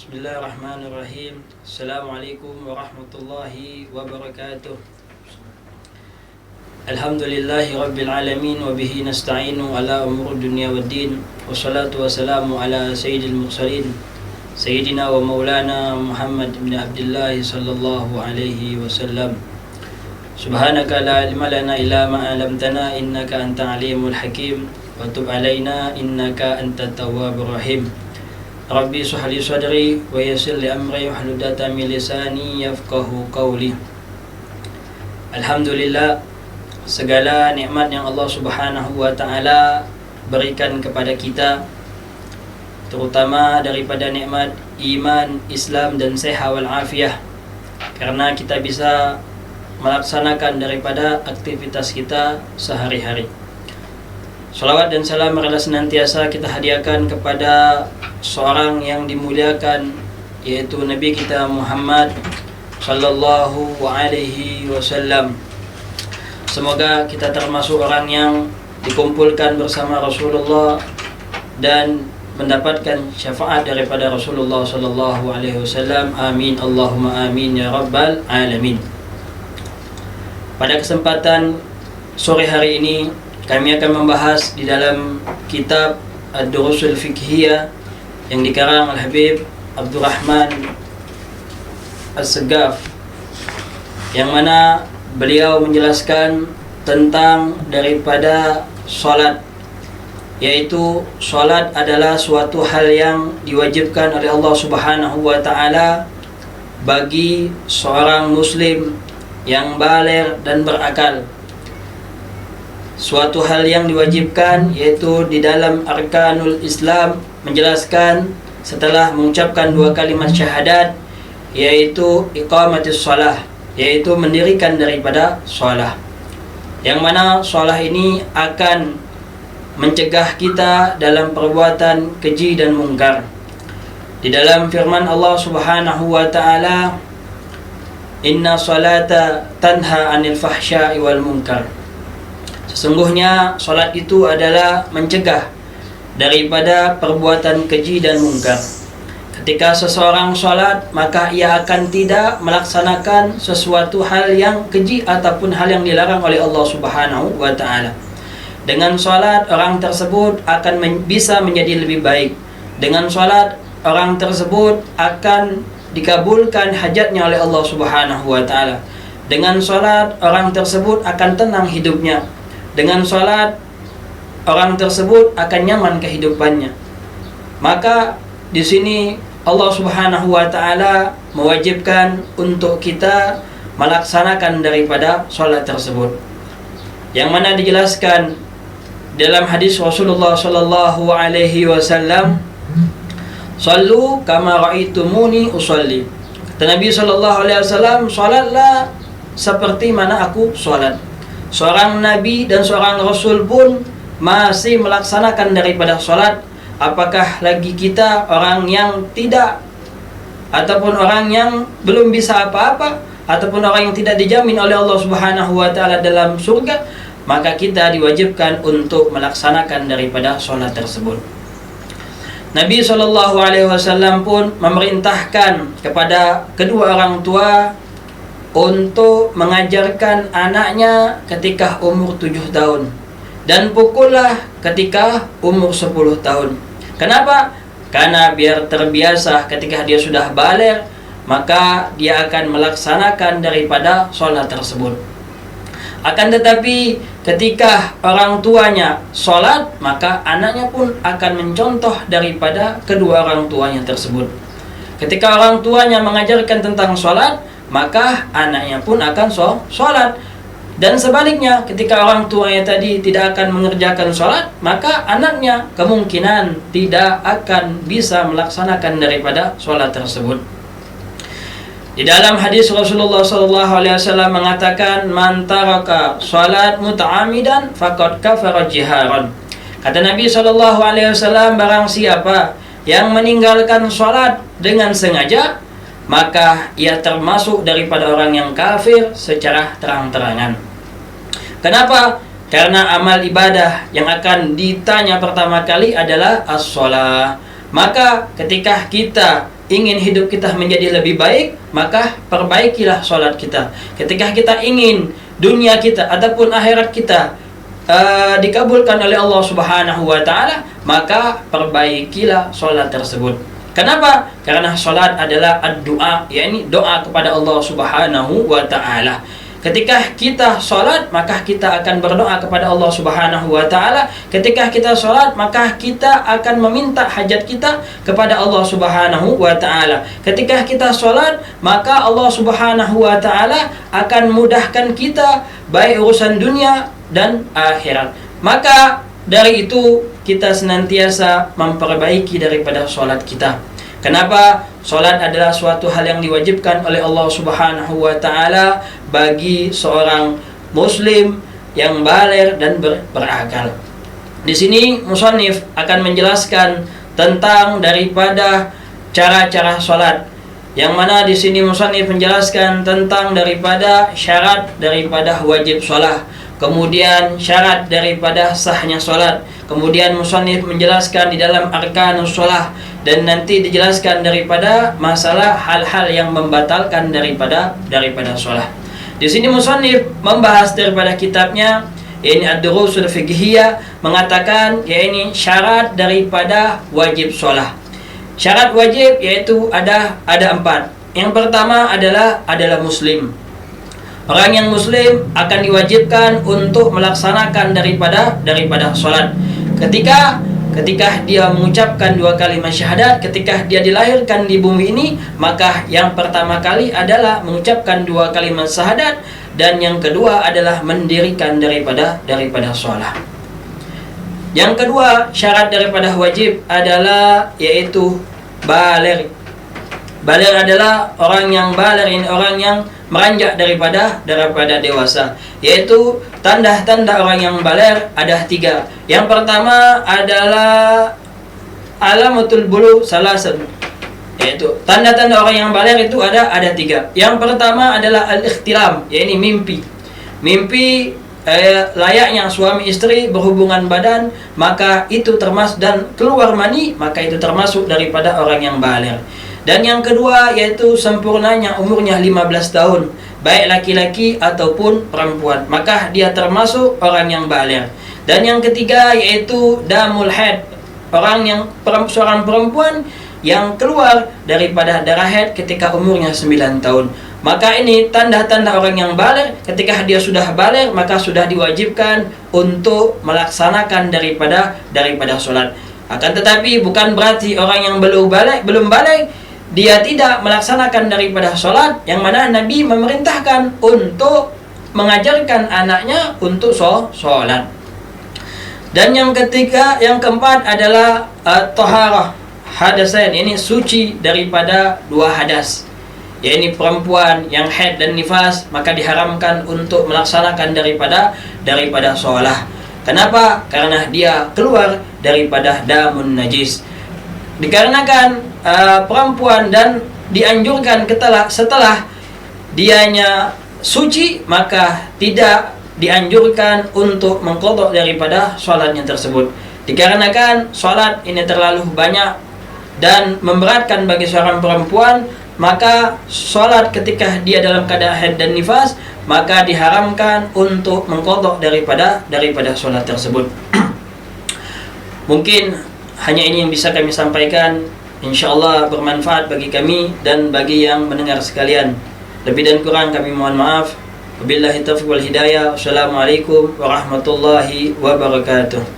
Bismillahirrahmanirrahim. Assalamualaikum warahmatullahi wabarakatuh. Alhamdulillahi rabbil alamin wa bihi nasta'inu ala umuri dunya waddin. Wassalatu wassalamu ala sayyidil mursalin sayyidina wa maulana Muhammad bin Abdullah sallallahu alaihi wasallam. Subhanaka la ilma lana illa ma 'allamtana innaka antal alimul hakim wa tub alaina innaka antat tawwabur rahim. Rabbi shrah li sadri wa yassir li amri wahlul 'uqdatam min lisani yafqahu qawli. Alhamdulillah, segala nikmat yang Allah Subhanahu wa taala berikan kepada kita, terutama daripada nikmat iman, Islam dan sehat wal afiah, karena kita bisa melaksanakan daripada aktivitas kita sehari-hari. Salawat dan salam adalah senantiasa kita hadiahkan kepada seorang yang dimuliakan, yaitu Nabi kita Muhammad sallallahu alaihi wasallam. Semoga kita termasuk orang yang dikumpulkan bersama Rasulullah dan mendapatkan syafaat daripada Rasulullah sallallahu alaihi wasallam. Amin Allahumma amin ya rabbal alamin. Pada kesempatan sore hari ini kami akan membahas di dalam kitab Ad-Durusul Fiqhiyah yang dikarang Al-Habib Abdurrahman As-Segaf, yang mana beliau menjelaskan tentang daripada solat, yaitu solat adalah suatu hal yang diwajibkan oleh Allah Subhanahu wa taala bagi seorang muslim yang baligh dan berakal. Suatu hal yang diwajibkan, yaitu di dalam arkanul Islam menjelaskan setelah mengucapkan dua kalimat syahadat, yaitu iqamatis shalah, yaitu mendirikan daripada shalah, yang mana shalah ini akan mencegah kita dalam perbuatan keji dan mungkar. Di dalam firman Allah Subhanahu wa taala, inna salata tanha anil fahsya'i wal munkar. Sesungguhnya salat itu adalah mencegah daripada perbuatan keji dan mungkar. Ketika seseorang salat, maka ia akan tidak melaksanakan sesuatu hal yang keji ataupun hal yang dilarang oleh Allah Subhanahu wa taala. Dengan salat, orang tersebut akan bisa menjadi lebih baik. Dengan salat, orang tersebut akan dikabulkan hajatnya oleh Allah Subhanahu wa taala. Dengan salat, orang tersebut akan tenang hidupnya. Dengan salat, orang tersebut akan nyaman kehidupannya. Maka di sini Allah Subhanahu wa taala mewajibkan untuk kita melaksanakan daripada salat tersebut, yang mana dijelaskan dalam hadis Rasulullah sallallahu alaihi wasallam, "Shallu kama ra'aitumuni usolli." Kata Nabi sallallahu alaihi wasallam, salatlah seperti mana aku salat. Seorang nabi dan seorang rasul pun masih melaksanakan daripada salat, apakah lagi kita orang yang tidak, ataupun orang yang belum bisa apa-apa, ataupun orang yang tidak dijamin oleh Allah Subhanahu wa taala dalam surga, maka kita diwajibkan untuk melaksanakan daripada salat tersebut. Nabi SAW pun memerintahkan kepada kedua orang tua untuk mengajarkan anaknya ketika umur 7 tahun dan pukullah ketika umur 10 tahun. Kenapa? Karena biar terbiasa ketika dia sudah baligh, maka dia akan melaksanakan daripada sholat tersebut. Akan tetapi ketika orang tuanya sholat, maka anaknya pun akan mencontoh daripada kedua orang tuanya tersebut. Ketika orang tuanya mengajarkan tentang sholat, maka anaknya pun akan sholat. Dan sebaliknya, ketika orang tuanya tadi tidak akan mengerjakan sholat, maka anaknya kemungkinan tidak akan bisa melaksanakan daripada sholat tersebut. Di dalam hadis Rasulullah SAW mengatakan, man taraka sholat muta'amidan faqad kafara jiharan. Kata Nabi SAW, barang siapa yang meninggalkan sholat dengan sengaja, maka ia termasuk daripada orang yang kafir secara terang-terangan. Kenapa? Karena amal ibadah yang akan ditanya pertama kali adalah as-shalah. Maka ketika kita ingin hidup kita menjadi lebih baik, maka perbaikilah sholat kita. Ketika kita ingin dunia kita ataupun akhirat kita dikabulkan oleh Allah Subhanahu wa Ta'ala, maka perbaikilah sholat tersebut. Kenapa? Karena sholat adalah doa, yakni doa kepada Allah Subhanahu wa Ta'ala. Ketika kita sholat, maka kita akan berdoa kepada Allah Subhanahu wa Ta'ala. Ketika kita sholat, maka kita akan meminta hajat kita kepada Allah Subhanahu wa Ta'ala. Ketika kita sholat, maka Allah Subhanahu wa Ta'ala akan mudahkan kita baik urusan dunia dan akhirat. Maka dari itu kita senantiasa memperbaiki daripada sholat kita. Kenapa? Sholat adalah suatu hal yang diwajibkan oleh Allah Subhanahu wa Ta'ala bagi seorang muslim yang baligh dan berakal. Di sini musannif akan menjelaskan tentang daripada cara-cara sholat, yang mana di sini musannif menjelaskan tentang daripada syarat daripada wajib sholat, kemudian syarat daripada sahnya sholat, kemudian musannif menjelaskan di dalam arkanus sholat, dan nanti dijelaskan daripada masalah hal-hal yang membatalkan daripada sholat. Di sini musannif membahas daripada kitabnya, yakni Ad-Durusul Fiqhiyah, mengatakan yakni syarat daripada wajib sholat. Syarat wajib yaitu ada 4. Yang pertama adalah muslim. Orang yang muslim akan diwajibkan untuk melaksanakan daripada sholat. Ketika dia mengucapkan 2 kalimat syahadat, ketika dia dilahirkan di bumi ini, maka yang pertama kali adalah mengucapkan 2 kalimat syahadat, dan yang kedua adalah mendirikan daripada sholat. Yang kedua, syarat daripada wajib adalah yaitu baligh. Baligh adalah orang yang baligh, ini orang yang meranjak daripada dewasa. Yaitu tanda-tanda orang yang baligh ada 3. Yang pertama adalah alamatul bulugh salasun. Yaitu tanda-tanda orang yang baligh itu ada 3. Yang pertama adalah al-ikhtilam, yaitu mimpi layaknya suami istri berhubungan badan, maka itu termasuk, dan keluar mani, maka itu termasuk daripada orang yang baligh. Dan yang kedua yaitu sempurnanya umurnya 15 tahun, baik laki-laki ataupun perempuan, maka dia termasuk orang yang baligh. Dan yang ketiga yaitu damul haid, seorang perempuan yang keluar daripada darah haid ketika umurnya 9 tahun. Maka ini tanda-tanda orang yang baligh. Ketika dia sudah baligh, maka sudah diwajibkan untuk melaksanakan daripada sholat. Akan tetapi bukan berarti orang yang belum baligh dia tidak melaksanakan daripada sholat, yang mana Nabi memerintahkan untuk mengajarkan anaknya untuk sholat. Dan yang keempat adalah taharah hadasain, ini suci daripada 2 hadas. Yaitu perempuan yang haid dan nifas, maka diharamkan untuk melaksanakan daripada sholat. Kenapa? Karena dia keluar daripada damun najis. Dikarenakan perempuan dan dianjurkan setelah dianya suci, maka tidak dianjurkan untuk mengqadha daripada sholatnya tersebut. Dikarenakan sholat ini terlalu banyak dan memberatkan bagi seorang perempuan, maka sholat ketika dia dalam keadaan haid dan nifas, maka diharamkan untuk mengqadha daripada sholat tersebut. Mungkin hanya ini yang bisa kami sampaikan. InsyaAllah bermanfaat bagi kami dan bagi yang mendengar sekalian. Lebih dan kurang kami mohon maaf. Wabillahi taufiq wal hidayah. Wassalamualaikum warahmatullahi wabarakatuh.